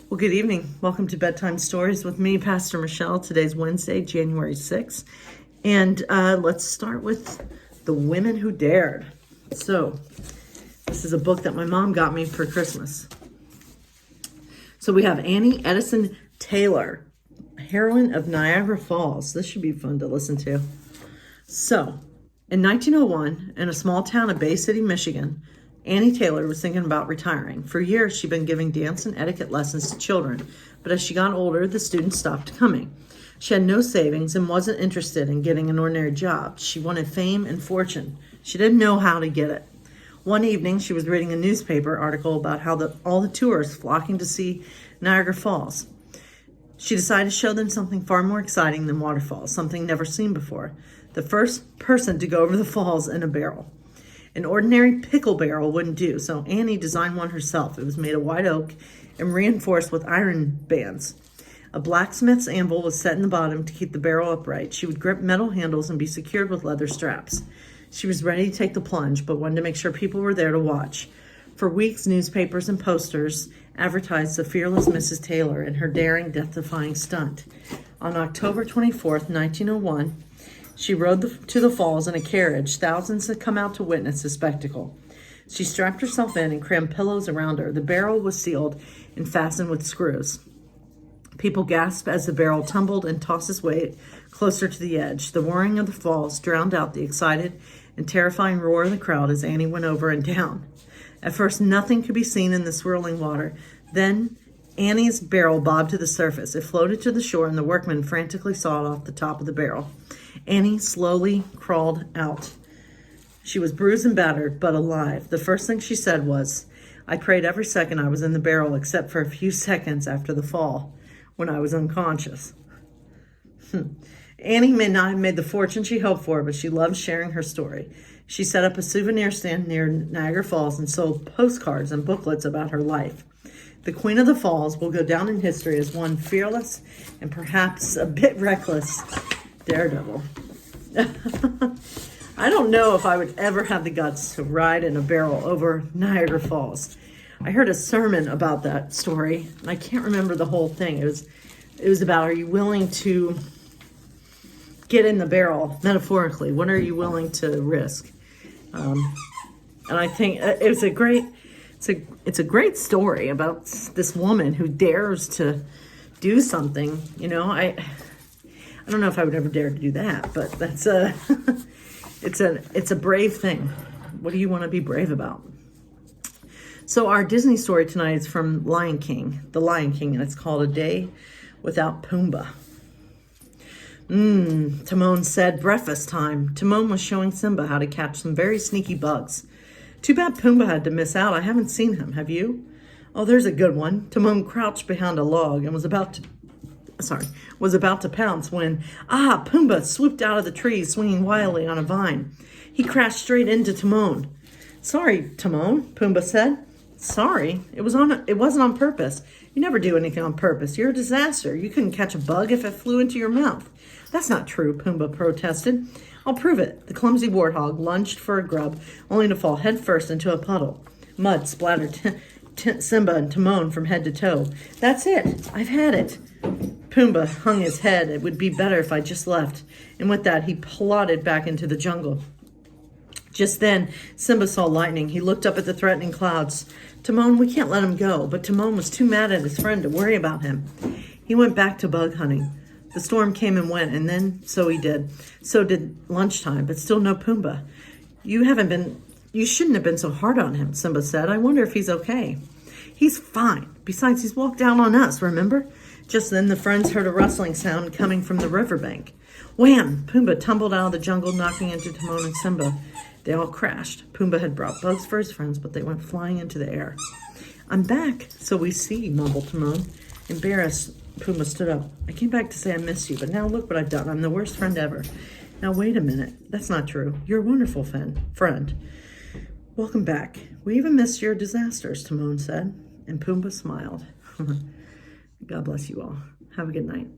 Well, good evening. Welcome to Bedtime Stories with me, Pastor Michelle. Today's Wednesday, January 6th. And let's start with The Women Who Dared. So, this is a book that my mom got me for Christmas. So we have Annie Edison Taylor, heroine of Niagara Falls. This should be fun to listen to. So, in 1901, in a small town of Bay City, Michigan, Annie Taylor was thinking about retiring. For years, she'd been giving dance and etiquette lessons to children, but as she got older, the students stopped coming. She had no savings and wasn't interested in getting an ordinary job. She wanted fame and fortune. She didn't know how to get it. One evening, she was reading a newspaper article about how all the tourists flocking to see Niagara Falls. She decided to show them something far more exciting than waterfalls, something never seen before. The first person to go over the falls in a barrel. An ordinary pickle barrel wouldn't do, so Annie designed one herself. It was made of white oak and reinforced with iron bands. A blacksmith's anvil was set in the bottom to keep the barrel upright. She would grip metal handles and be secured with leather straps. She was ready to take the plunge, but wanted to make sure people were there to watch. For weeks, newspapers and posters advertised the fearless Mrs. Taylor and her daring, death-defying stunt. On October 24th, 1901, she rode to the falls in a carriage. Thousands had come out to witness the spectacle. She strapped herself in and crammed pillows around her. The barrel was sealed and fastened with screws. People gasped as the barrel tumbled and tossed its weight closer to the edge. The roaring of the falls drowned out the excited and terrifying roar of the crowd as Annie went over and down. At first, nothing could be seen in the swirling water. Then, Annie's barrel bobbed to the surface. It floated to the shore, and the workmen frantically sawed off the top of the barrel. Annie slowly crawled out. She was bruised and battered, but alive. The first thing she said was, "I prayed every second I was in the barrel, except for a few seconds after the fall, when I was unconscious." Annie may not have made the fortune she hoped for, but she loved sharing her story. She set up a souvenir stand near Niagara Falls and sold postcards and booklets about her life. The Queen of the Falls will go down in history as one fearless and perhaps a bit reckless daredevil. I don't know if I would ever have the guts to ride in a barrel over Niagara Falls. I heard a sermon about that story, and I can't remember the whole thing. It was about, are you willing to get in the barrel, metaphorically? What are you willing to risk? And I think it's a great story about this woman who dares to do something. You know, I don't know if I would ever dare to do that, but that's it's a brave thing. What do you want to be brave about? So our Disney story tonight is from The Lion King, and it's called A Day Without Pumbaa. Timon said, breakfast time. Timon was showing Simba how to catch some very sneaky bugs. Too bad Pumbaa had to miss out. I haven't seen him. Have you? Oh, there's a good one. Timon crouched behind a log and was about to pounce when, Pumbaa swooped out of the tree, swinging wildly on a vine. He crashed straight into Timon. Sorry, Timon, Pumbaa said. Sorry? It wasn't on purpose. You never do anything on purpose. You're a disaster. You couldn't catch a bug if it flew into your mouth. That's not true, Pumbaa protested. I'll prove it. The clumsy warthog lunged for a grub, only to fall headfirst into a puddle. Mud splattered Simba and Timon from head to toe. That's it. I've had it. Pumbaa hung his head. It would be better if I just left. And with that, he plodded back into the jungle. Just then, Simba saw lightning. He looked up at the threatening clouds. Timon, we can't let him go. But Timon was too mad at his friend to worry about him. He went back to bug hunting. The storm came and went, and then so he did. So did lunchtime, but still no Pumbaa. You shouldn't have been so hard on him, Simba said. I wonder if he's okay. He's fine. Besides, he's walked down on us, remember? Just then, the friends heard a rustling sound coming from the riverbank. Wham! Pumbaa tumbled out of the jungle, knocking into Timon and Simba. They all crashed. Pumbaa had brought bugs for his friends, but they went flying into the air. I'm back, so we see, mumbled Timon. Embarrassed, Pumbaa stood up. I came back to say I missed you, but now look what I've done. I'm the worst friend ever. Now wait a minute. That's not true. You're a wonderful friend. Welcome back. We even missed your disasters, Timon said. And Pumbaa smiled. God bless you all. Have a good night.